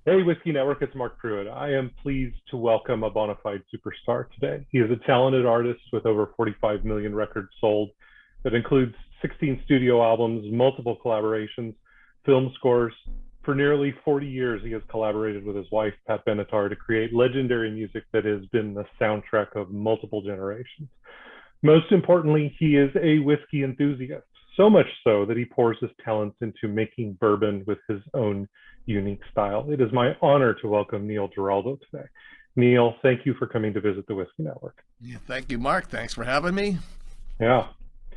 Hey, Whiskey Network, it's Mark Pruett. I am pleased to welcome a bona fide superstar today. He is a talented artist with over 45 million records sold that includes 16 studio albums, multiple collaborations, film scores. For nearly 40 years, he has collaborated with his wife, Pat Benatar, to create legendary music that has been the soundtrack of multiple generations. Most importantly, he is a whiskey enthusiast, so much so that he pours his talents into making bourbon with his own unique style. It is my honor to welcome Neil Giraldo today. Neil, thank you for coming to visit the Whiskey Network. Yeah, thank you, Mark. Thanks for having me. Yeah.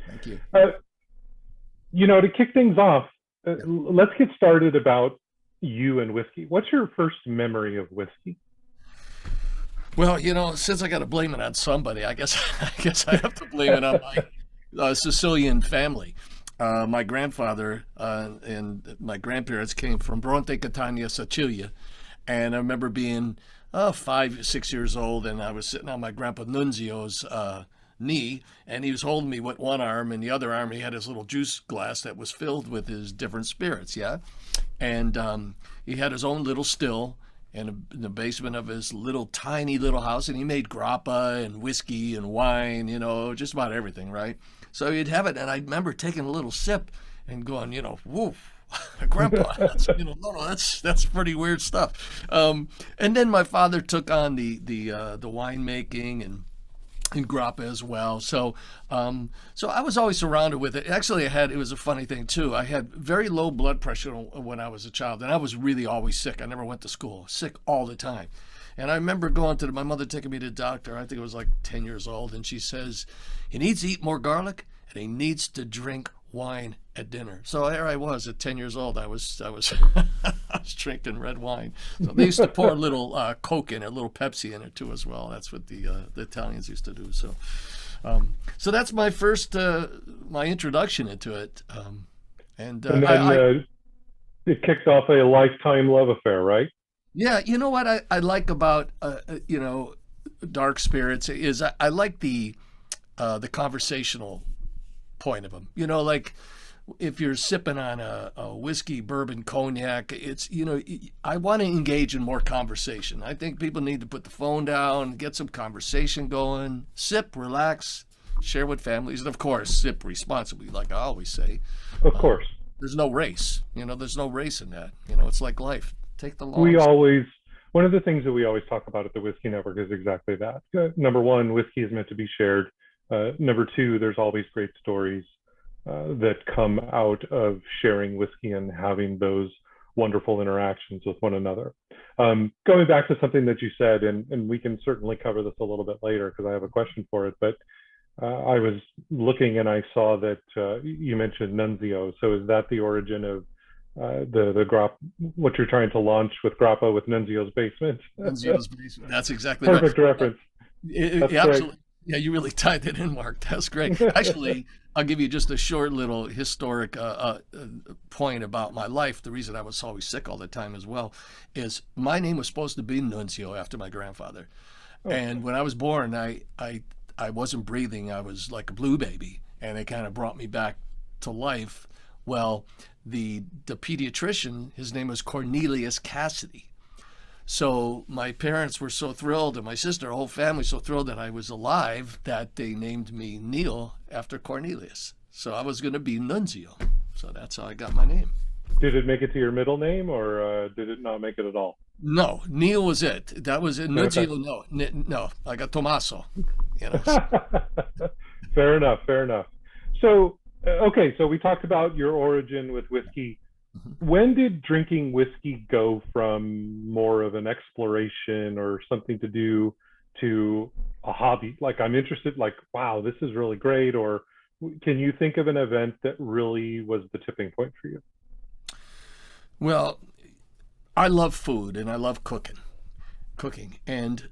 Thank you. Uh, to kick things off, Yeah. let's get started about you and whiskey. What's your first memory of whiskey? Well, since I got to blame it on somebody, I guess I guess I have to blame it on my Sicilian family. My grandfather and my grandparents came from Bronte Catania, Sicilia, and I remember being 5, 6 years old, and I was sitting on my grandpa Nunzio's knee, and he was holding me with one arm, and the other arm he had his little juice glass that was filled with his different spirits, yeah, and he had his own little still in the basement of his little tiny little house, and he made grappa and whiskey and wine, just about everything, right? So you'd have it, and I remember taking a little sip and going, woof. Grandpa, no, that's pretty weird stuff. And then my father took on the winemaking and grappa as well. So I was always surrounded with it. Actually, it was a funny thing too. I had very low blood pressure when I was a child, and I was really always sick. I never went to school, sick all the time. And I remember going to my mother taking me to the doctor. I think I was like 10 years old, and she says he needs to eat more garlic and he needs to drink wine at dinner. So there I was at 10 years old. I was I was drinking red wine. So they used to pour a little Coke in it, a little Pepsi in it too as well. That's what the Italians used to do. So that's my first my introduction into it. And And then it kicked off a lifetime love affair, right? Yeah, you know what I like about dark spirits is I like the conversational point of them. Like if you're sipping on a whiskey, bourbon, cognac, I want to engage in more conversation. I think people need to put the phone down, get some conversation going, sip, relax, share with families, and of course, sip responsibly, like I always say. Of Um, course. there's no race. There's no race in that. It's like life. Take the we long. always One of the things that we always talk about at the Whiskey Network is exactly that. Number one, whiskey is meant to be shared. Number two, there's always great stories that come out of sharing whiskey and having those wonderful interactions with one another. Going back to something that you said, and we can certainly cover this a little bit later because I have a question for it, but I was looking and I saw that you mentioned Nunzio. So is that the origin of the grap, what you're trying to launch with grappa with Nunzio's basement? Nunzio's basement. That's exactly right. Perfect reference. That's great. Absolutely. Yeah, you really tied it in, Mark. That's great. Actually, I'll give you just a short little historic point about my life. The reason I was always sick all the time as well is my name was supposed to be Nunzio after my grandfather. Oh, And when I was born, I wasn't breathing. I was like a blue baby, and it kind of brought me back to life. Well, the pediatrician, his name was Cornelius Cassidy. So my parents were so thrilled, and my sister, our whole family, so thrilled that I was alive that they named me Neil after Cornelius. So I was going to be Nunzio. So that's how I got my name. did it make it to your middle name or did it not make it at all? No, Neil was it. That was it. Okay. Nunzio, no, no. I got Tommaso. You know. Fair enough. Fair enough. So, okay, so we talked about your origin with whiskey. When did drinking whiskey go from more of an exploration or something to do to a hobby? Like, I'm interested, like, wow, this is really great. Or can you think of an event that really was the tipping point for you? Well, I love food and I love cooking, and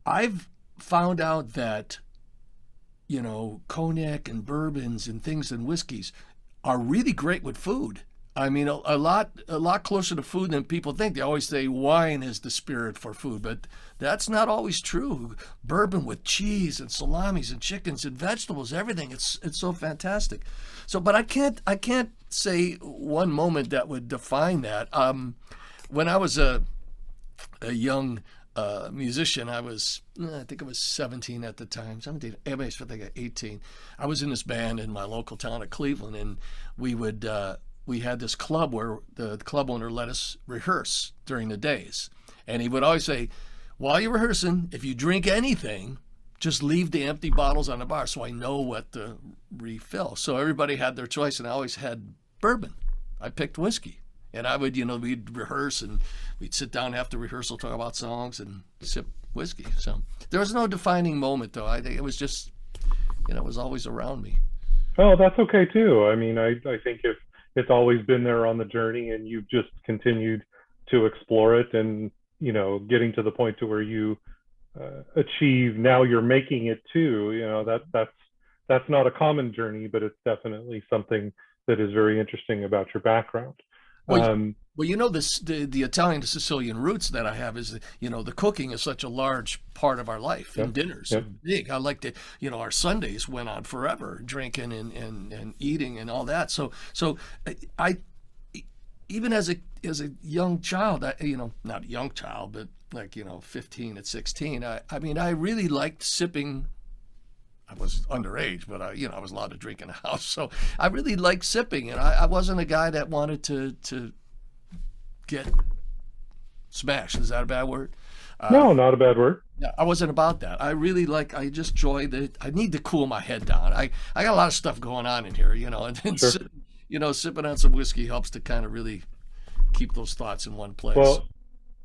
I've found out that cognac and bourbons and things and whiskeys are really great with food. I mean, a lot closer to food than people think. They always say wine is the spirit for food, but that's not always true. Bourbon with cheese and salamis and chickens and vegetables, everything. It's so fantastic. So, but I can't say one moment that would define that. when I was a young musician, I think I was 17 at the time, 17, I think 18. I was in this band in my local town of Cleveland, and we had this club where the club owner let us rehearse during the days. And he would always say, while you're rehearsing, if you drink anything, just leave the empty bottles on the bar so I know what to refill. So everybody had their choice, and I always had bourbon. I picked whiskey. And I would, we'd rehearse, and we'd sit down after rehearsal, talk about songs, and sip whiskey. So there was no defining moment, though. I think it was just, it was always around me. Oh, that's okay too. I mean, I think if it's always been there on the journey and you've just continued to explore it and, getting to the point to where you achieve, now you're making it too, that's not a common journey, but it's definitely something that is very interesting about your background. Well, the Italian to Sicilian roots that I have is, the cooking is such a large part of our life, and dinners are big. I like to, our Sundays went on forever, drinking and eating and all that. So I even as a young child, not a young child, but like, 15 at 16, I really liked sipping. I was underage, but I was allowed to drink in the house. So I really liked sipping, and I wasn't a guy that wanted to get smashed. Is that a bad word? No, not a bad word. Yeah, I wasn't about that. I just enjoy I need to cool my head down. I got a lot of stuff going on in here, and then, Sure. Sipping on some whiskey helps to kind of really keep those thoughts in one place. Well,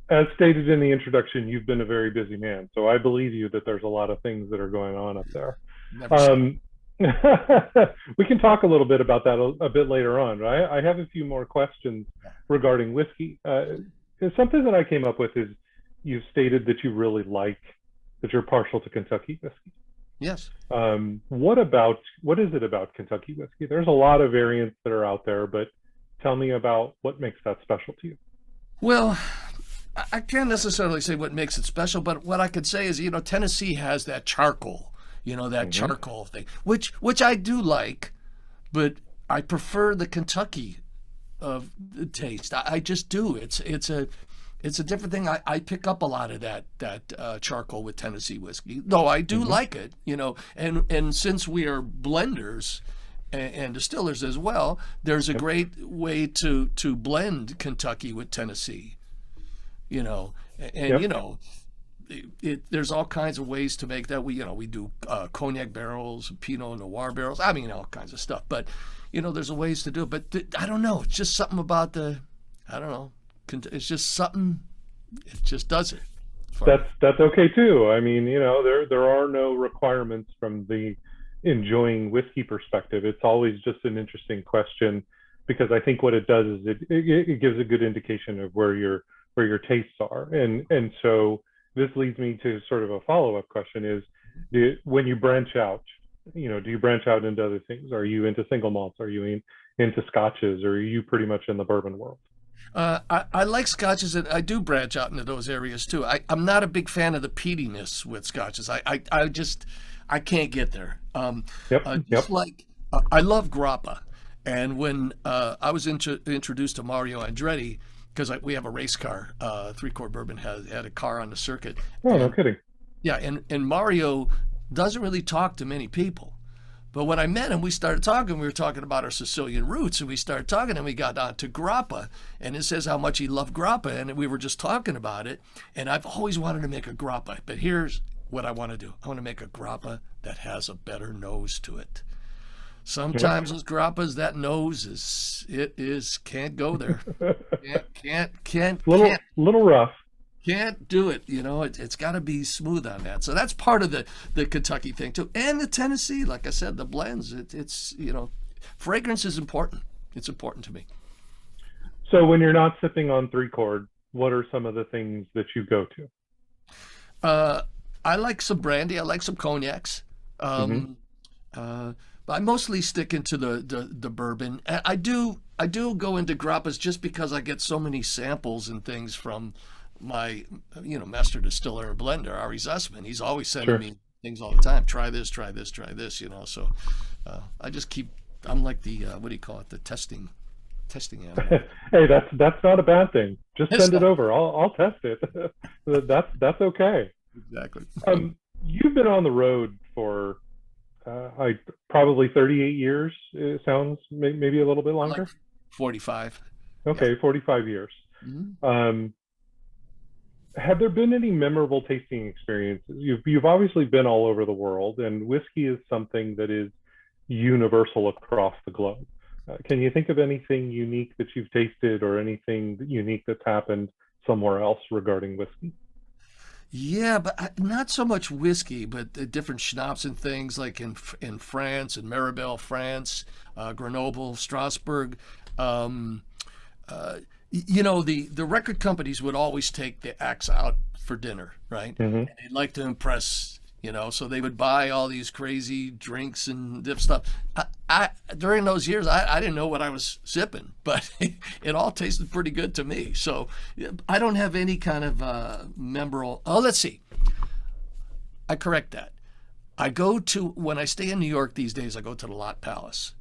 as stated in the introduction, you've been a very busy man, so I believe you that there's a lot of things that are going on up there. We can talk a little bit about that a bit later on. Right? I have a few more questions regarding whiskey. Something that I came up with is you've stated that you really that you're partial to Kentucky whiskey. Yes. What is it about Kentucky whiskey? There's a lot of variants that are out there, but tell me about what makes that special to you. Well, I can't necessarily say what makes it special, but what I could say is, Tennessee has that charcoal, charcoal thing, which I do like, but I prefer the Kentucky taste. I just do. It's a different thing. I pick up a lot of that charcoal with Tennessee whiskey, though I do like it, and since we are blenders and distillers as well, there's a great way to blend Kentucky with Tennessee. There's all kinds of ways to make that. We do cognac barrels, Pinot Noir barrels. I mean, all kinds of stuff. But there's a ways to do it. But I don't know. It's just something about it's just something. It just does it. That's okay too. I mean, there are no requirements from the enjoying whiskey perspective. It's always just an interesting question, because I think what it does is it gives a good indication of where your tastes are. And so this leads me to sort of a follow-up question is, when you branch out, do you branch out into other things? Are you into single malts? Are you into scotches? Or are you pretty much in the bourbon world? I like scotches, and I do branch out into those areas too. I'm not a big fan of the peatiness with scotches. I can't get there. Like I love grappa. And when I was introduced to Mario Andretti, because we have a race car, Three Chord Bourbon had a car on the circuit. Oh, no kidding. Yeah, and Mario doesn't really talk to many people. But when I met him, we started talking. We were talking about our Sicilian roots, and we started talking, and we got on to grappa. And it says how much he loved grappa, and we were just talking about it. And I've always wanted to make a grappa, but here's what I want to do. I want to make a grappa that has a better nose to it. Sometimes those grappas, that nose can't go there. Can't. Little rough. Can't do it. It's got to be smooth on that. So that's part of the Kentucky thing too, and the Tennessee. Like I said, the blends. It's fragrance is important. It's important to me. So when you're not sipping on Three Chord, what are some of the things that you go to? I like some brandy. I like some cognacs. But I mostly stick into the bourbon. I do go into grappas just because I get so many samples and things from my master distiller and blender, Ari Zussman. He's always sending me things all the time. Try this, try this, try this. So I just keep. I'm like the what do you call it? The testing animal. Hey, that's not a bad thing. Just It's send it not over. I'll test it. That's okay. exactly You've been on the road for I probably 38 years. It sounds maybe a little bit like longer. 45. Yeah. Okay, 45 years. Mhm. Um, have there been any memorable tasting experiences? You've obviously been all over the world, and whiskey is something that is universal across the globe. Can you think of anything unique that you've tasted, or anything unique that's happened somewhere else regarding whiskey? Yeah, but not so much whiskey, but the different schnapps and things like in France, in Maribel, France, Grenoble, Strasbourg. Um, the record companies would always take the acts out for dinner, right? Hmm. And they'd like to impress, so they would buy all these crazy drinks and dip stuff. I during those years, I didn't know what I was sipping, but it all tasted pretty good to me. So yeah, I don't have any kind of memorable. Oh, let's see. I correct that. When I stay in New York these days, I go to the Lot Palace,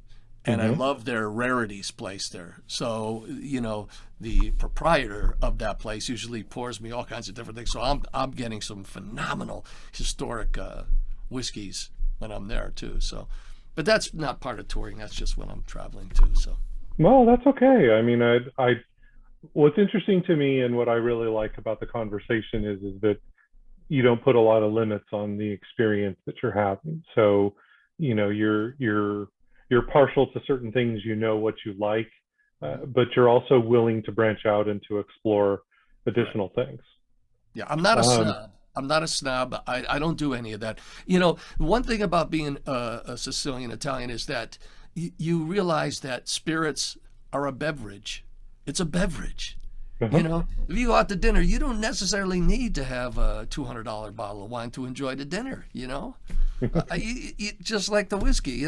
and I Hmm. love their rarities place there. So, the proprietor of that place usually pours me all kinds of different things. So I'm getting some phenomenal historic whiskeys when I'm there too. So, but that's not part of touring. That's just when I'm traveling too. So, Well, that's okay. I mean, what's interesting to me and what I really like about the conversation is that you don't put a lot of limits on the experience that you're having. So, you're partial to certain things, what you like, mhm. but you're also willing to branch out and to explore Correct. additional things. Yeah, I'm not a Um, snob. I'm not a snob. I don't do any of that. One thing about being a Sicilian Italian is that you realize that spirits are a beverage. It's a beverage. uh-huh. If you go out to dinner, you don't necessarily need to have a $200 bottle of wine to enjoy the dinner. Just like the whiskey.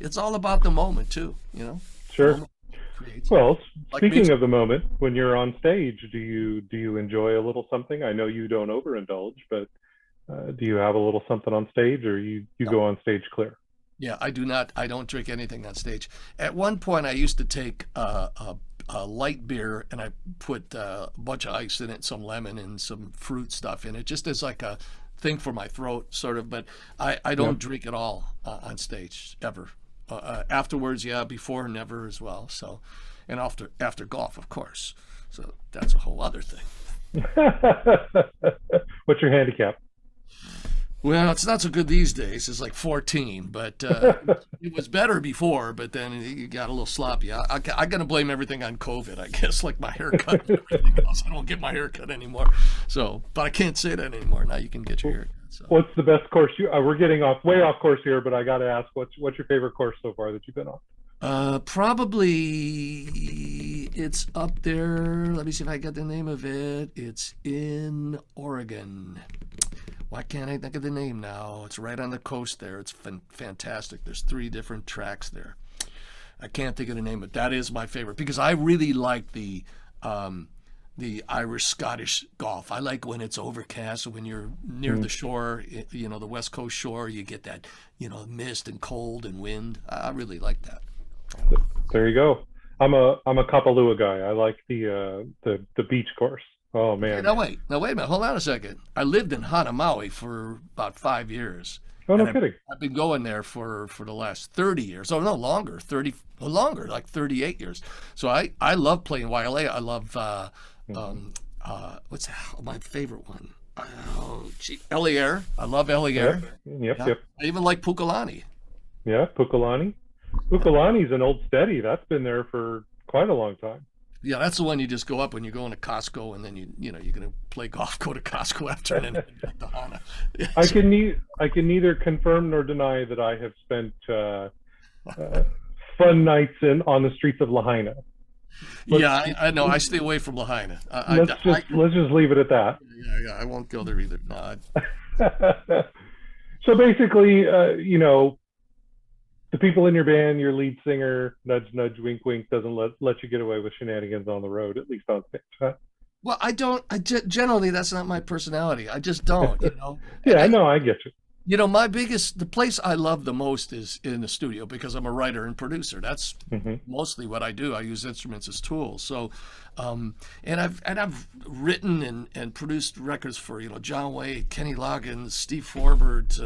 It's all about the moment too. The Sure. moment creates it. Well, Like me. speaking of the moment, when you're on stage, do you enjoy a little something? I know you don't overindulge, but do you have a little something on stage, or you No. go on stage clear? Yeah, I do not. I don't drink anything on stage. At one point, I used to take a light beer and I put a bunch of ice in it, some lemon and some fruit stuff in it, just as like a thing for my throat, sort of. But I Yeah. don't drink at all on stage ever. Afterwards, yeah. Before, never as well. So, and after golf, of course. So that's a whole other thing. What's your handicap? Well, it's not so good these days. It's like 14, but it was better before. But then it got a little sloppy. I'm gonna blame everything on COVID, I guess, like my haircut and everything else. I don't get my haircut anymore. So, but I can't say that anymore. Now you can get your haircut. So, What's the best course we're getting way off course here, but I got to ask, what's your favorite course so far that you've been on? probably it's up there. Let me see if I get the name of it. It's in Oregon. Why can't I think of the name now? It's right on the coast there. It's fantastic. There's 3 different tracks there. I can't think of the name, but that is my favorite because I really like the Irish Scottish golf. I like when it's overcast, when you're near Hmm. the shore, the West Coast shore. You get that, mist and cold and wind. I really like that. There you go. I'm a Kapalua guy. I like the beach course. Oh Okay, man. now wait a minute. Hold on a second. I lived in Hanamaui for about 5 years, Oh, no and I've, kidding. I've been going there for the last 30 years. Oh no, longer, 30, no, longer, like 38 years. So I love playing YLA. I love Hmm. what's my favorite one? Oh, gee, Elier. I love Elier. Yep. Yep. Yeah, Yep. I even like Pukalani. Yeah. Pukalani. Pukalani's an old steady. That's been there for quite a long time. Yeah, that's the one you just go up when you go into Costco, and then you're gonna play golf, go to Costco after, and then head back to Hana. Yeah, I can neither confirm nor deny that I have spent uh, fun nights on the streets of Lahaina. Let's yeah, I know. I stay away from Lahaina. let's just leave it at that. Yeah, I won't go there either. No, So basically, the people in your band, your lead singer, nudge nudge, wink wink, doesn't let you get away with shenanigans on the road, at least on stage. Huh? well, I don't. Generally, that's not my personality. I just don't. And Yeah, no, I get you. The place I love the most is in the studio because I'm a writer and producer. That's Hmm. mostly what I do. I use instruments as tools. So, and I've written and produced records for John Wayne, Kenny Loggins, Steve Forbert,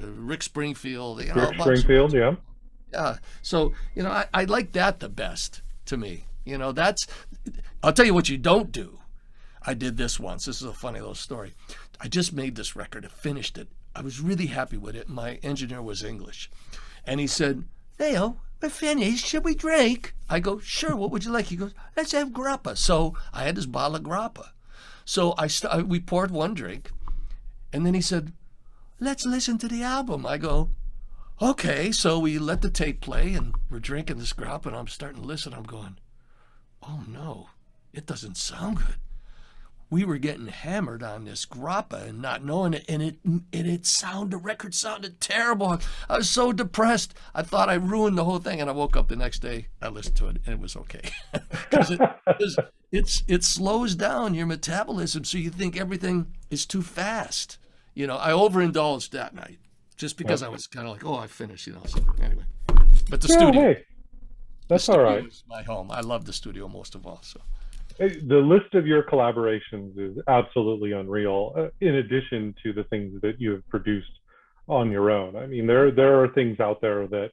Rick Springfield, Rick a bunch of Springfield, yeah. yeah. So I like that the best to me. That's I'll tell you what you don't do. I did this once. This is a funny little story. I just made this record. I finished it. I was really happy with it. My engineer was English. And he said, Leo, we're finished. Should we drink? I go, sure. What would you like? He goes, let's have grappa. So I had this bottle of grappa. So we poured one drink. And then he said, let's listen to the album. I go, okay. So we let the tape play and we're drinking this grappa. And I'm starting to listen. I'm going, oh no, it doesn't sound good. We were getting hammered on this grappa and not knowing it, and the record sounded terrible. I was so depressed. I thought I ruined the whole thing, and I woke up the next day. I listened to it, and it was okay because it slows down your metabolism, so you think everything is too fast. I overindulged that night just because I was kind of like, oh, I finished. So anyway, but the Yeah, studio, hey, the that's all studio right. is my home. I love the studio most of all. So. Hey, the list of your collaborations is absolutely unreal, in addition to the things that you have produced on your own. I mean, there are things out there that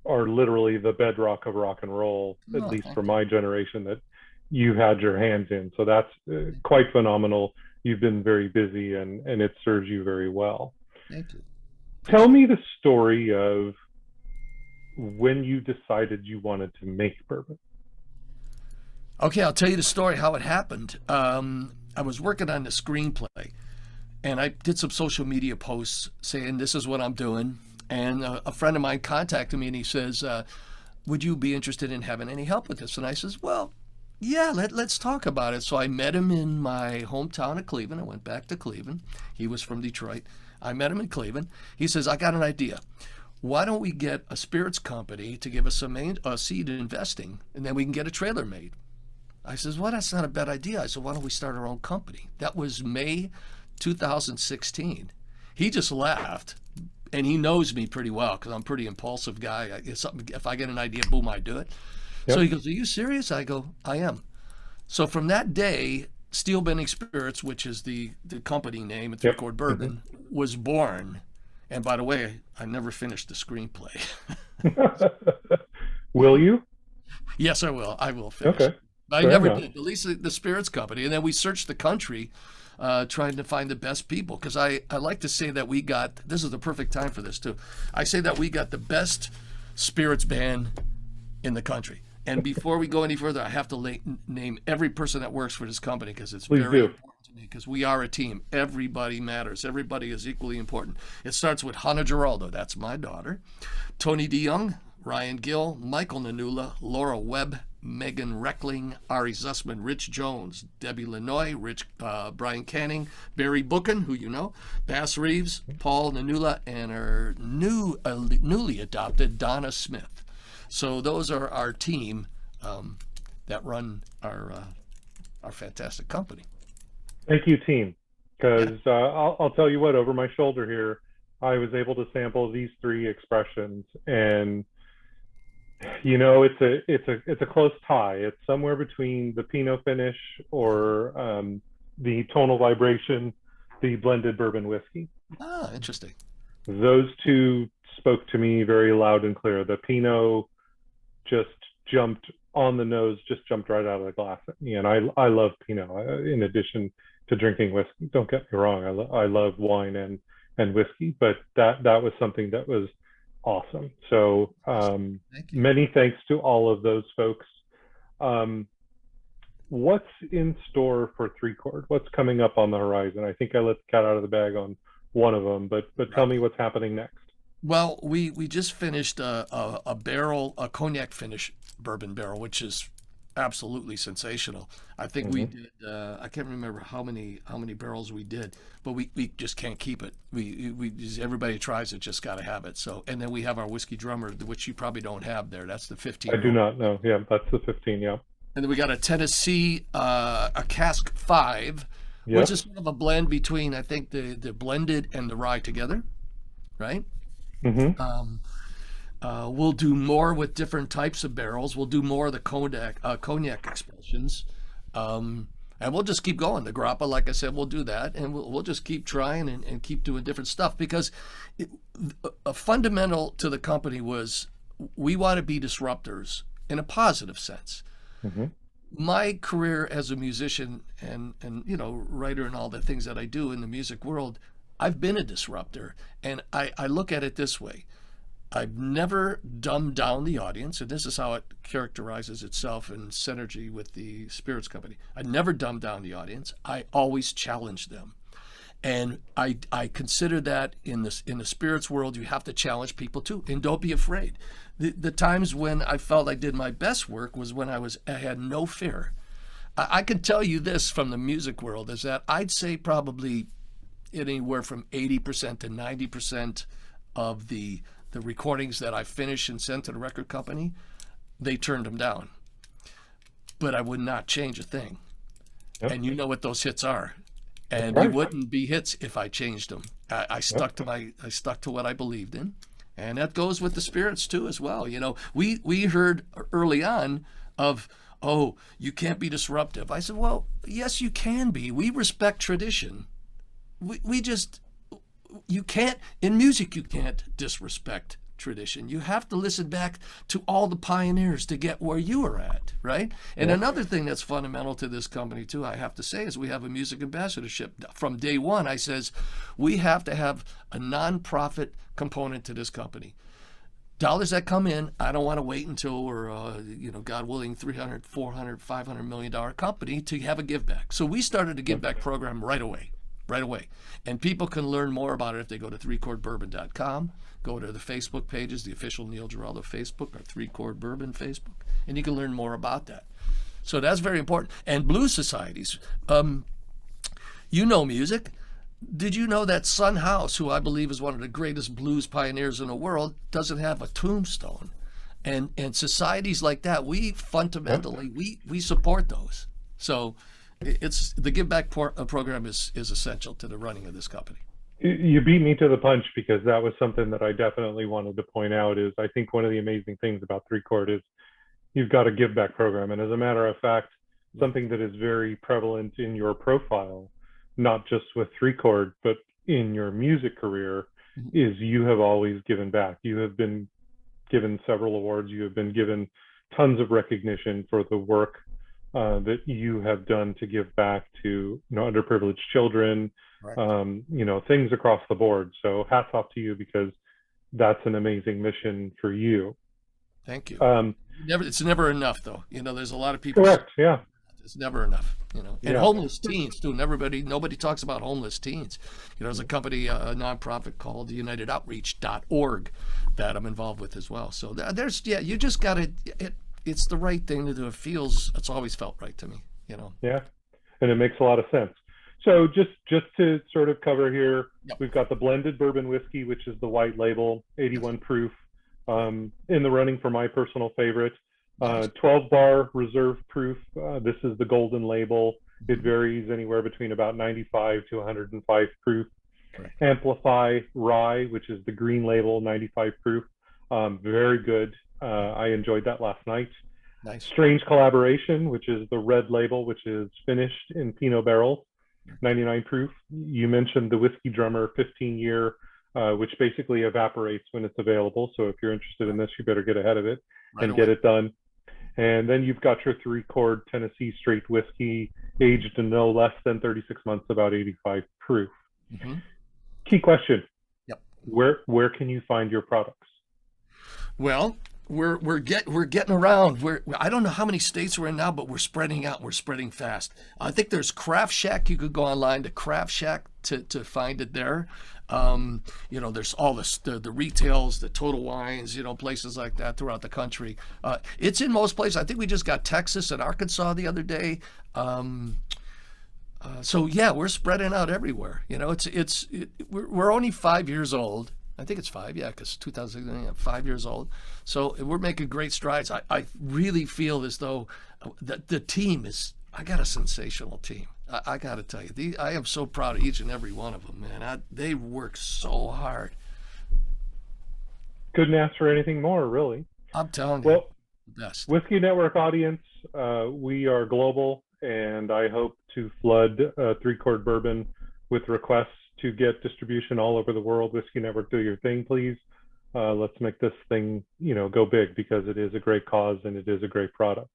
are literally the bedrock of rock and roll, at Oh, least thank for you. my generation, that you had your hands in. So that's quite phenomenal. You've been very busy, and it serves you very well. Thank you. Tell Appreciate me the story of when you decided you wanted to make bourbon. Okay, I'll tell you the story how it happened. I was working on the screenplay, and I did some social media posts saying this is what I'm doing. And a friend of mine contacted me, and he says, "Would you be interested in having any help with this?" And I says, "Well, yeah, let's talk about it." So I met him in my hometown of Cleveland. I went back to Cleveland. He was from Detroit. I met him in Cleveland. He says, "I got an idea. Why don't we get a spirits company to give us some seed investing, and then we can get a trailer made?" I says, well, that's not a bad idea. I said, why don't we start our own company? That was May 2016. He just laughed, and he knows me pretty well because I'm a pretty impulsive guy. If I get an idea, boom, I do it. So Yep. he goes, are you serious? I go, I am. So from that day, Steel Bending Spirits, which is the company name at Three Yep. Chord Hmm. Bourbon, was born. And by the way, I never finished the screenplay. Will you? Yes, I will. I will finish Okay, it. I fair never enough. did. At least the spirits company, and then we searched the country, trying to find the best people. Because I like to say that we got. This is the perfect time for this too. I say that we got the best spirits band in the country. And before we go any further, I have to name every person that works for this company because it's Please very do. important to me. Because we are a team. Everybody matters. Everybody is equally important. It starts with Hannah Giraldo. That's my daughter. Tony DeYoung, Ryan Gill, Michael Nanula, Laura Webb, Megan Reckling, Ari Zussman, Rich Jones, Debbie Lanoy, Brian Canning, Barry Bookin, who you know, Bass Reeves, Paul Nanula, and our newly adopted Donna Smith. So those are our team that run our fantastic company. Thank you, team. Yeah. Because I'll tell you what, over my shoulder here, I was able to sample these three expressions, and it's a close tie. It's somewhere between the Pinot finish or the tonal vibration, the blended bourbon whiskey. Ah, interesting. Those two spoke to me very loud and clear. The Pinot just jumped on the nose, just jumped right out of the glass at me. And I love Pinot in addition to drinking whiskey. Don't get me wrong, I love wine and whiskey, but that was something that was awesome. So Thank you. many thanks to all of those folks. Um, what's in store for Three Chord? What's coming up on the horizon? I think I let the cat out of the bag on one of them, but tell Right. me what's happening next. Well, we just finished a barrel, a cognac finish bourbon barrel, which is absolutely sensational. I think we Hmm. did. I can't remember how many barrels we did, but we just can't keep it. Everybody tries it, just got to have it. So, and then we have our whiskey drummer, which you probably don't have there. That's the I 15 year do old. not know. Yeah, that's the 15. Yeah. And then we got a Tennessee, a cask 5, which Yep. is sort of a blend between, I think, the blended and the rye together, right? Hmm. Um, we'll do more with different types of barrels. We'll do more of the cognac expressions. And we'll just keep going. The grappa, like I said, we'll do that, and we'll just keep trying and keep doing different stuff because it, a fundamental to the company was we want to be disruptors in a positive sense. Hmm. My career as a musician and writer and all the things that I do in the music world, I've been a disruptor, and I look at it this way. I've never dumbed down the audience, and this is how it characterizes itself in synergy with the spirits company. I never dumbed down the audience. I always challenge them. And I consider that in the spirits world, you have to challenge people too, and don't be afraid. The times when I felt I did my best work was when I had no fear. I can tell you this from the music world is that I'd say probably anywhere from 80% to 90% of the recordings that I finished and sent to the record company, they turned them down. But I would not change a thing. Yep. And you know what those hits are. And they Right. wouldn't be hits if I changed them. I Yep. stuck to what I believed in. And that goes with the spirits too as well. We heard early on of, oh, you can't be disruptive. I said, well, yes, you can be. We respect tradition. We just, you can't, in music, you can't disrespect tradition. You have to listen back to all the pioneers to get where you are at, right? And Yep. another thing that's fundamental to this company too, I have to say, is we have a music ambassadorship. From day one, I says, we have to have a nonprofit component to this company. Dollars that come in, I don't want to wait until we're, God willing, 300, 400, $500 million company to have a give back. So we started a give back program right away. And people can learn more about it if they go to threechordbourbon.com, go to the Facebook pages, the official Neil Giraldo Facebook or Three Chord Bourbon Facebook, and you can learn more about that. So that's very important. And blues societies, music. Did you know that Son House, who I believe is one of the greatest blues pioneers in the world, doesn't have a tombstone? And societies like that, we fundamentally, we support those. So it's the Give Back program is essential to the running of this company. You beat me to the punch because that was something that I definitely wanted to point out is I think one of the amazing things about Three Chord is you've got a give back program. And as a matter of fact, something that is very prevalent in your profile, not just with Three Chord, but in your music career, is you have always given back. You have been given several awards. You have been given tons of recognition for the work that you have done to give back to underprivileged children, Right. things across the board. So hats off to you because that's an amazing mission for you. Thank you. Um, It's never enough, though. There's a lot of people. Correct. Yeah. It's never enough. And Yeah. homeless teens too. And nobody talks about homeless teens. There's a company, a nonprofit called UnitedOutreach.org that I'm involved with as well. So you just got to. It's the right thing to do. It's always felt right to me. Yeah. And it makes a lot of sense. So just to sort of cover here, Yep. we've got the blended bourbon whiskey, which is the white label, 81 proof, in the running for my personal favorite. 12 bar reserve proof. This is the golden label. It varies anywhere between about 95 to 105 proof. Correct. Amplify rye, which is the green label, 95 proof. Very good. I enjoyed that last night. Nice. Strange Collaboration, which is the red label, which is finished in Pinot barrels, 99 proof. You mentioned the Whiskey Drummer 15-year, which basically evaporates when it's available. So if you're interested in this, you better get ahead of it and get it done. And then you've got your Three Chord Tennessee Straight Whiskey, aged in no less than 36 months, about 85 proof. Mm-hmm. Key question. Yep. Where can you find your products? Well, we're getting around. I don't know how many states we're in now, but we're spreading out. We're spreading fast. I think there's Craft Shack. You could go online to Craft Shack to find it there. There's all the retails, the Total Wines, places like that throughout the country. It's in most places. I think we just got Texas and Arkansas the other day. So yeah, we're spreading out everywhere. We're only 5 years old. I think it's 5, yeah, because 5 years old. So we're making great strides. I really feel as though the team is I got a sensational team. I got to tell you, I am so proud of each and every one of them, man. They work so hard. Couldn't ask for anything more, really. I'm telling you, Well, best. Whiskey Network audience, we are global, and I hope to flood Three Chord Bourbon with requests to get distribution all over the world. Whiskey Network, do your thing, please. Let's make this thing, go big, because it is a great cause and it is a great product.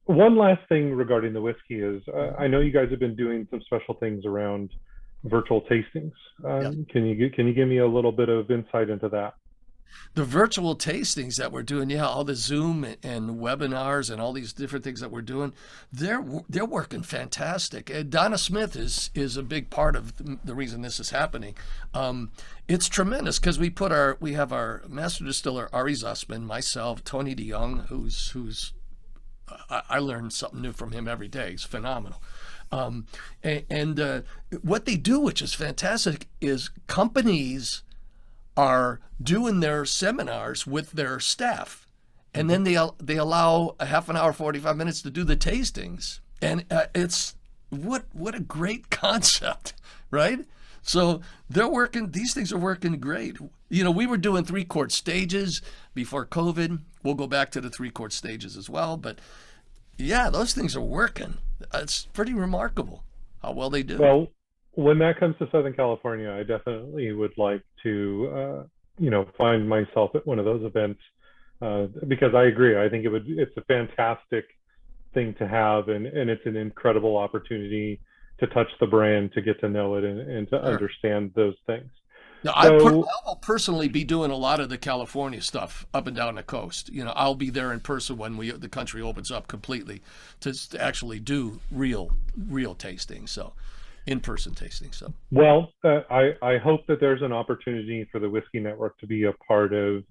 One last thing regarding the whiskey is, I know you guys have been doing some special things around virtual tastings. Can you give me a little bit of insight into that? The virtual tastings that we're doing, yeah, all the Zoom and webinars and all these different things that we're doing, they're working fantastic. Donna Smith is a big part of the reason this is happening. It's tremendous because we have our master distiller Ari Zussman, myself, Tony DeYoung, who's I learn something new from him every day. He's phenomenal. What they do, which is fantastic, is companies are doing their seminars with their staff, and then they allow a half an hour, 45 minutes to do the tastings, and it's what a great concept, right? So they're working. These things are working great. We were doing 3 chord stages before COVID. We'll go back to the 3 chord stages as well, but yeah, those things are working. It's pretty remarkable how well they do. Well, when that comes to Southern California, I definitely would like to, find myself at one of those events, because I agree. I think it's a fantastic thing to have, and it's an incredible opportunity to touch the brand, to get to know it, and to understand those things. Now, I'll personally be doing a lot of the California stuff up and down the coast. I'll be there in person when the country opens up completely to actually do real tasting. So, in-person tasting. So, well, I hope that there's an opportunity for the Whiskey Network to be a part of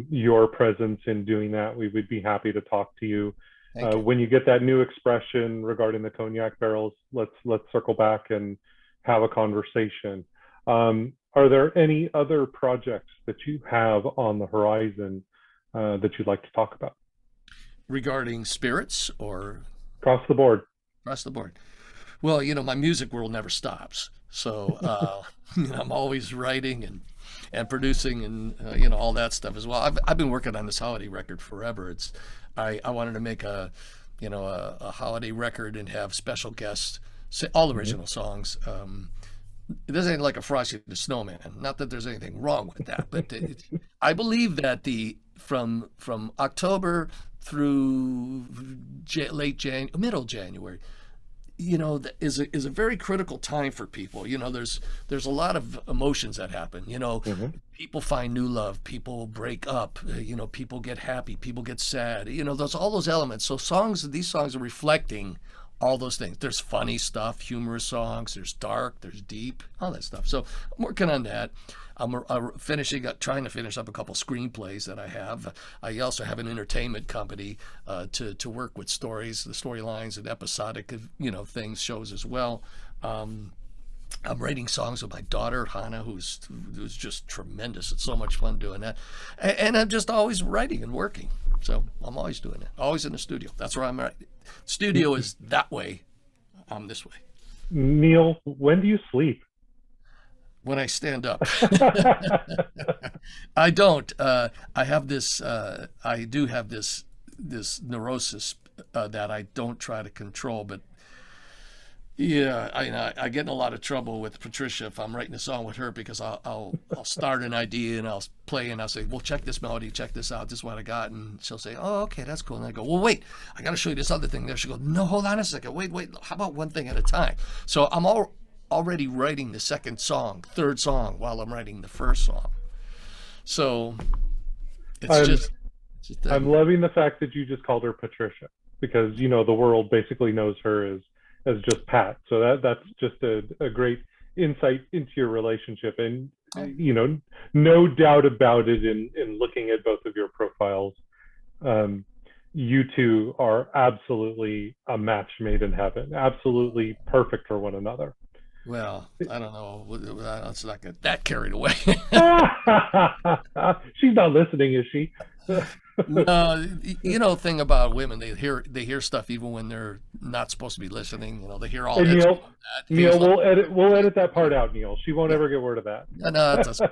your presence in doing that. We would be happy to talk to you. When you get that new expression regarding the cognac barrels, let's circle back and have a conversation. Are there any other projects that you have on the horizon that you'd like to talk about? Regarding spirits or? Across the board. Across the board. Well, my music world never stops. So, I'm always writing and producing and, all that stuff as well. I've been working on this holiday record forever. I wanted to make a holiday record and have special guests, all original songs. This ain't like a Frosty the Snowman. Not that there's anything wrong with that, but I believe that from October through middle January, is a very critical time for people. There's a lot of emotions that happen. People find new love, people break up, people get happy, people get sad. All those elements. So these songs are reflecting all those things. There's funny stuff, humorous songs, there's dark, there's deep, all that stuff. So I'm working on that. I'm trying to finish up a couple screenplays that I have. I also have an entertainment company to work with the storylines and episodic, things, shows as well. I'm writing songs with my daughter, Hannah, who's just tremendous. It's so much fun doing that. And I'm just always writing and working. So I'm always doing it, always in the studio. That's where I'm at. Studio is that way. I'm this way. Neil, when do you sleep? When I stand up. I don't. I have this. I do have this neurosis that I don't try to control. But yeah, I get in a lot of trouble with Patricia if I'm writing a song with her, because I'll start an idea and I'll play and I'll say, well, check this melody, check this out, this is what I got, and she'll say, oh, okay, that's cool. And I go, well, wait, I got to show you this other thing there. She'll go, no, hold on a second, wait, how about one thing at a time? So I'm already writing the second song, third song, while I'm writing the first song. So I'm loving the fact that you just called her Patricia, because the world basically knows her as just Pat. So that's just a great insight into your relationship. And no doubt about it, in looking at both of your profiles, you two are absolutely a match made in heaven, absolutely perfect for one another. Well, I don't know. Let's not get that carried away. She's not listening, is she? No, thing about women, they hear stuff even when they're not supposed to be listening. They hear all Hey, that. Neil, Hazel, we'll edit that part out, Neil. She won't yeah, ever get word of that. no, it doesn't.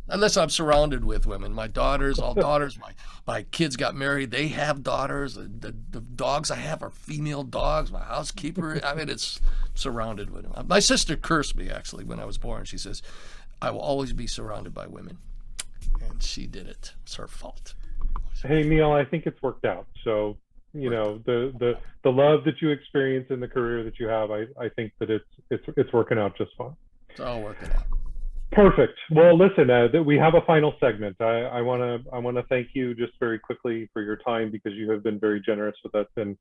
Unless I'm surrounded with women, my daughters, all daughters. My kids got married; they have daughters. The dogs I have are female dogs. My housekeeper, I mean, it's surrounded with them. My sister cursed me actually when I was born. She says, "I will always be surrounded by women," and she did it. It's her fault. Hey, Neil, I think it's worked out. So, Worked out. the love that you experience in the career that you have, I think that it's working out just fine. It's all working out. Perfect. Well, listen, we have a final segment. I wanna thank you just very quickly for your time because you have been very generous with us, and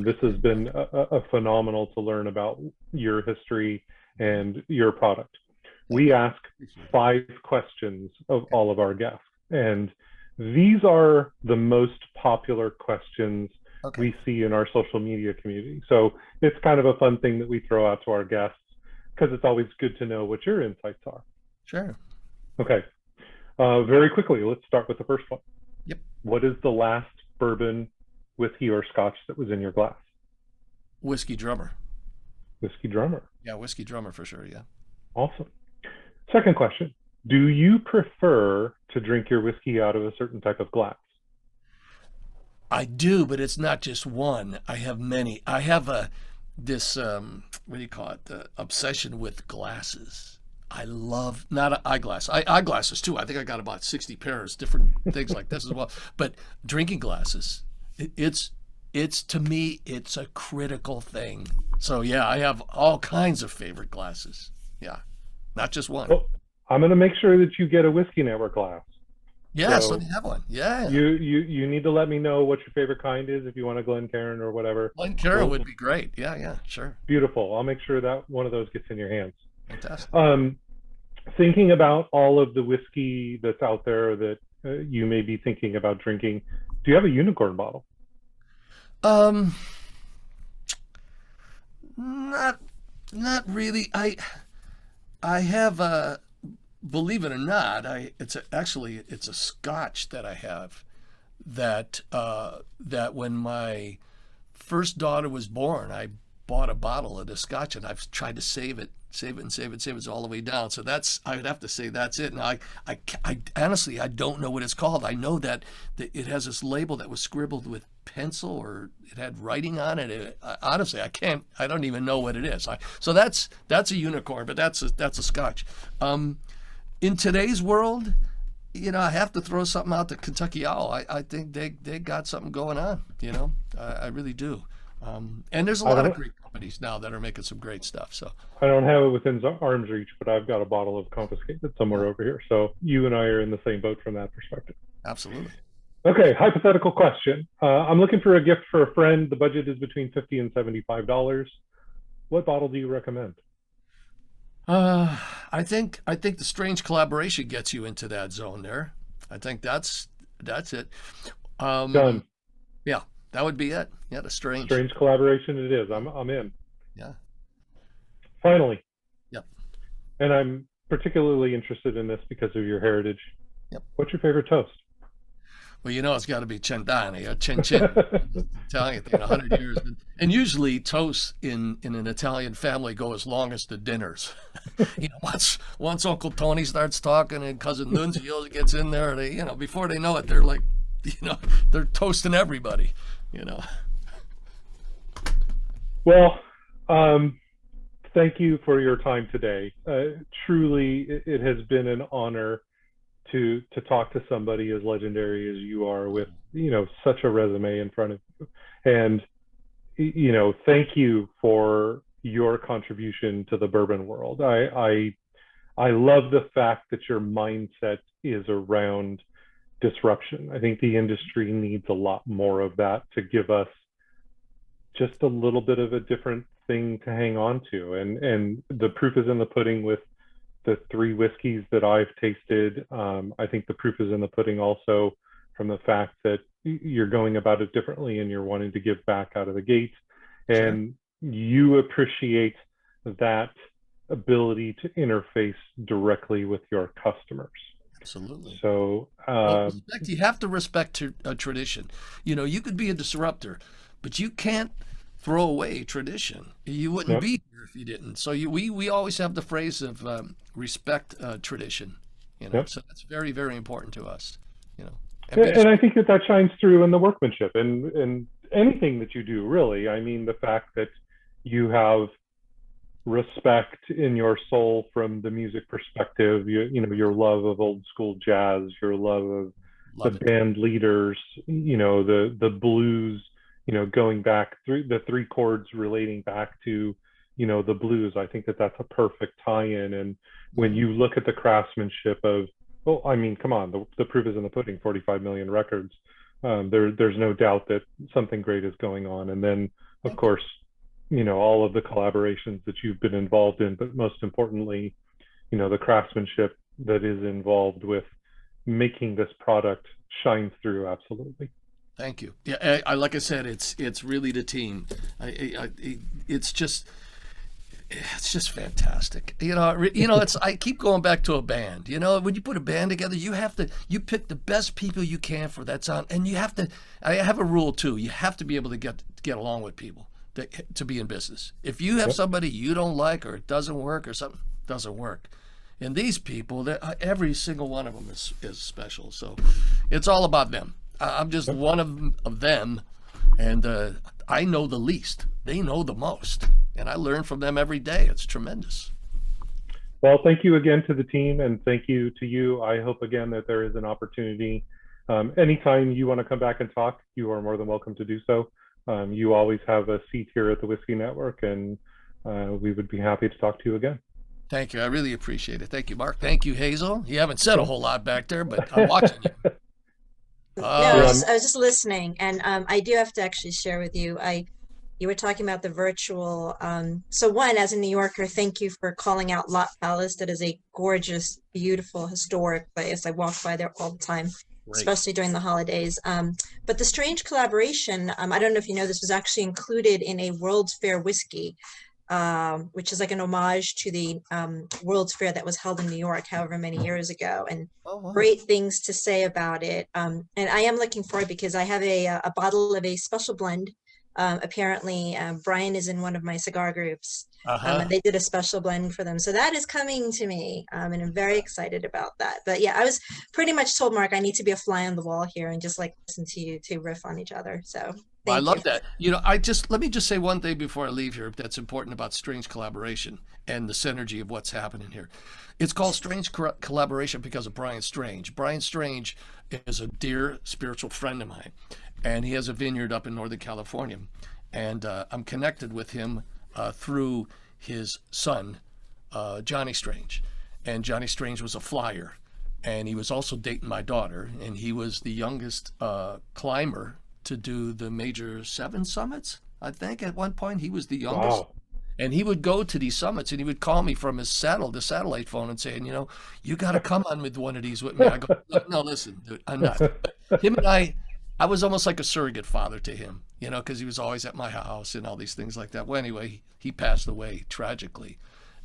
this has been a phenomenal to learn about your history and your product. Thank We you. ask Appreciate it. 5 questions of all of our guests, and these are the most popular questions Okay. we see in our social media community. So it's kind of a fun thing that we throw out to our guests because it's always good to know what your insights are. Sure. Okay. Very quickly, let's start with the first one. Yep. What is the last bourbon, whiskey, or scotch that was in your glass? Whiskey drummer. Whiskey drummer. Yeah, whiskey drummer for sure. Yeah. Awesome. Second question. Do you prefer to drink your whiskey out of a certain type of glass? I do, but it's not just one. I have many. I have this what do you call it? The obsession with glasses. I love not eyeglasses too. I think I got about 60 pairs, different things like this as well. But drinking glasses, it's to me, it's a critical thing. So yeah, I have all kinds of favorite glasses. Yeah, not just one. Well, I'm going to make sure that you get a WhiskeyNetwork glass. Yes, let So me have one. Yeah, you need to let me know what your favorite kind is if you want a Glencairn or whatever. Glencairn Well, would be great. Yeah, sure. beautiful. I'll make sure that one of those gets in your hands. Fantastic. Um, Thinking about all of the whiskey that's out there that you may be thinking about drinking, do you have a unicorn bottle? Um, not not really. I have a believe it or not, it's a scotch that I have that when my first daughter was born, I bought a bottle of the scotch and I've tried to save it all the way down. So I would have to say that's it. Now I honestly I don't know what it's called. I know that it has this label that was scribbled with pencil or it had writing on it. Honestly, I don't even know what it is. So that's a unicorn, but that's a scotch. In today's world, I have to throw something out to Kentucky Owl. I think they got something going on. I really do. And there's a I lot of don't great companies now that are making some great stuff. So I don't have it within arm's reach, but I've got a bottle of confiscated somewhere yeah, over here. So you and I are in the same boat from that perspective. absolutely. Okay, hypothetical question. I'm looking for a gift for a friend. The budget is between $50 and $75. What bottle do you recommend? Uh, I think the strange collaboration gets you into that zone there. I think that's it. Done. Um, yeah, that would be it. Yeah, the strange. Strange collaboration it is. I'm in. Yeah. Finally, Yep. and I'm particularly interested in this because of your heritage. Yep. What's your favorite toast? Well, it's got to be cent'anni or cin cin. Italian thing, 100 years. And usually toasts in an Italian family go as long as the dinners. Once Uncle Tony starts talking and Cousin Nunzio gets in there, before they know it, they're like, they're toasting everybody, you know. Well, thank you for your time today. Truly, it has been an honor to talk to somebody as legendary as you are with such a resume in front of you. And thank you for your contribution to the bourbon world. I love the fact that your mindset is around disruption. I think the industry needs a lot more of that to give us just a little bit of a different thing to hang on to. And the proof is in the pudding with the 3 whiskeys that I've tasted. I think the proof is in the pudding also from the fact that you're going about it differently and you're wanting to give back out of the gate. Sure. And you appreciate that ability to interface directly with your customers. Absolutely. So, Well, respect, you have to respect tradition. You know, you could be a disruptor, but you can't throw away tradition. You wouldn't yep. be here if you didn't. So we always have the phrase of respect tradition, you know, Yep. so that's very, very important to us, you know, and be, And I think that that shines through in the workmanship and anything that you do, really. I mean, the fact that you have respect in your soul from the music perspective, you know, your love of old school jazz, your love of the love it. band leaders, you know, the blues, you know, going back through the three chords relating back to, you know, the blues. I think that that's a perfect tie-in. And when Mhm. you look at the craftsmanship of, well, I mean, come on, the proof is in the pudding, 45 million records. There's no doubt that something great is going on. And then, of Thank you. course, you know, all of the collaborations that you've been involved in, but most importantly, you know, the craftsmanship that is involved with making this product shines through. Absolutely. Thank you. Yeah, like I said, it's really the team. It's just fantastic. It's I keep going back to a band. You know, when you put a band together, you pick the best people you can for that sound, and you have to. I have a rule too. You have to be able to get along with people to be in business. If you have Yep. somebody you don't like or it doesn't work or something doesn't work, and these people, every single one of them is special. So it's all about them. I'm just Yep. one of them, and I know the least. They know the most, and I learn from them every day. It's tremendous. Well, thank you again to the team, and thank you to you. I hope again that there is an opportunity. Anytime you want to come back and talk, you are more than welcome to do so. You always have a seat here at the Whiskey Network, and we would be happy to talk to you again. Thank you. I really appreciate it. Thank you, Mark. Thank you, Hazel. You haven't said a whole lot back there, but I'm watching you. No, Uh, I was just listening, and I do have to actually share with you. You were talking about the virtual. So one, as a New Yorker, thank you for calling out Lot Palace. That is a gorgeous, beautiful, historic place. I walk by there all the time, great. especially during the holidays. But the strange collaboration, I don't know if you know, this was actually included in a World's Fair whiskey, which is like an homage to the World's Fair that was held in New York, however many years ago, and Oh, wow. great things to say about it. And I am looking forward because I have a bottle of a special blend. Apparently, Brian is in one of my cigar groups, and Uh-huh. they did a special blend for them. So that is coming to me, and I'm very excited about that. But yeah, I was pretty much told Mark I need to be a fly on the wall here and just like listen to you two riff on each other. So Well, I thank you. love that. Let me just say one thing before I leave here that's important about strange collaboration and the synergy of what's happening here. It's called strange collaboration because of Brian Strange. Brian Strange is a dear spiritual friend of mine, and he has a vineyard up in Northern California, and I'm connected with him through his son, Johnny Strange, and Johnny Strange was a flyer, and he was also dating my daughter, and he was the youngest climber to do the major seven summits. I think at one point he was the youngest. Wow. And he would go to these summits and he would call me from his the satellite phone and saying, you got to come on with one of these with me. I go, no, listen, dude, I'm not. But him and I was almost like a surrogate father to him, because he was always at my house and all these things like that. Well, anyway, he passed away tragically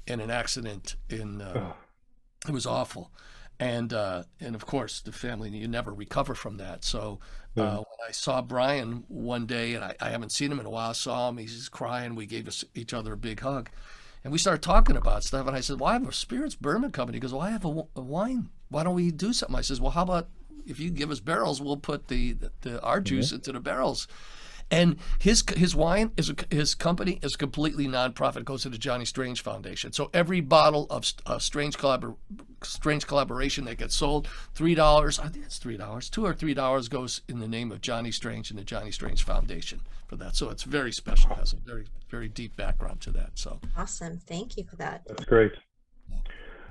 in an accident it was awful. And of course, the family, you never recover from that. So Yeah. when I saw Brian one day, and I haven't seen him in a while, I saw him, he's just crying. We gave each other a big hug. And we started talking about stuff. And I said, well, I have a spirits bourbon company. He goes, well, I have a wine. Why don't we do something? I says, well, how about if you give us barrels, we'll put our Mhm. juice into the barrels. And his wine his company is completely nonprofit. It goes to the Johnny Strange Foundation. So every bottle of strange collaboration that gets sold, $3. I think it's $3. $2 or $3 goes in the name of Johnny Strange and the Johnny Strange Foundation for that. So it's very special. It has a very very deep background to that. So Awesome. Thank you for that. That's great.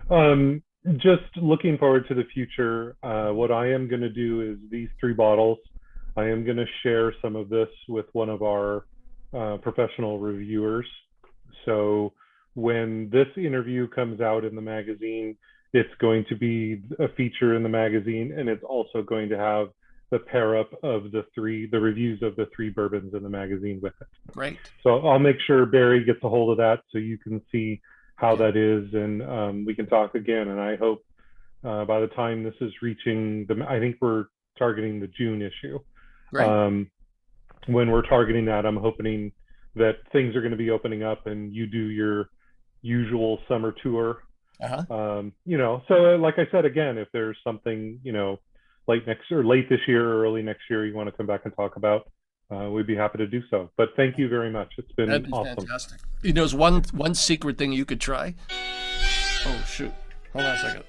Um, just looking forward to the future. What I am going to do is these three bottles. I am going to share some of this with one of our professional reviewers. So when this interview comes out in the magazine, it's going to be a feature in the magazine, and it's also going to have the pair up of the reviews of the three bourbons in the magazine with it. great. So I'll make sure Barry gets a hold of that so you can see how Yeah. that is, and we can talk again. And I hope by the time this is reaching I think we're targeting the June issue. Right. When we're targeting that, I'm hoping that things are going to be opening up and you do your usual summer tour. So like I said, again, if there's something, late this year or early next year you want to come back and talk about, we'd be happy to do so. But thank you very much. It's been That'd be awesome. fantastic. There's one secret thing you could try. Oh shoot! Hold on a second.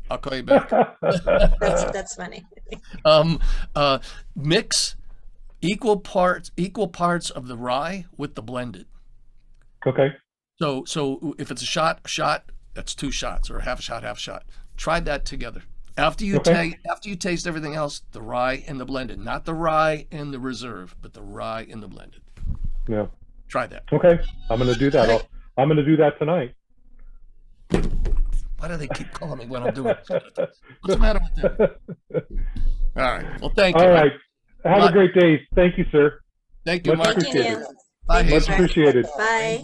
I'll call you back. That's funny. Mix equal parts of the rye with the blended. Okay. So if it's a shot, that's 2 shots, or half a shot. Try that together. After you taste everything else, the rye and the blended, not the rye and the reserve, but the rye and the blended. Yeah. Try that. Okay. I'm going to do that. Okay. I'm going to do that tonight. Why do they keep calling me when I'm doing this? What's the matter with them? All right. Well, thank you. All right. Have a great day. Thank you, sir. Thank you, Mark. Thank you, Neil. Bye, Much Hazel. appreciated. Bye.